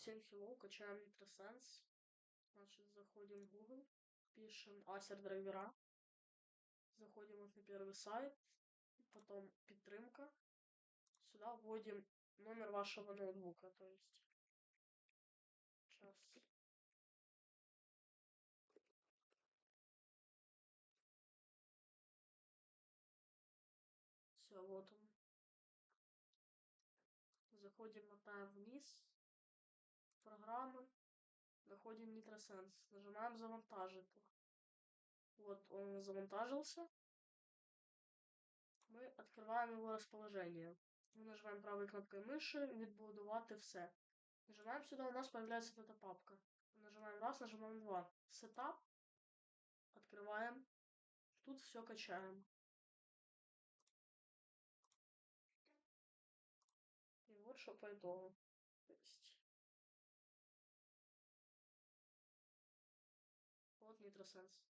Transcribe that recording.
Всем hello, качаем Nitrosense. Значит, заходим в Google, пишем Acer драйвера, заходим вот на первый сайт, потом підтримка. Сюда вводим номер вашего ноутбука, то есть сейчас. Все, вот он. Заходим, мотаем вниз, программы, находим Nitrosense, нажимаем завантажить. Вот он завантажился. Мы открываем его расположение. Мы нажимаем правой кнопкой мыши, відбудувати все. Нажимаем сюда, у нас появляется вот эта папка. Нажимаем раз, нажимаем два. Setup. Открываем. Тут все качаем. И вот что по итогу. То есть вот Nitrosense.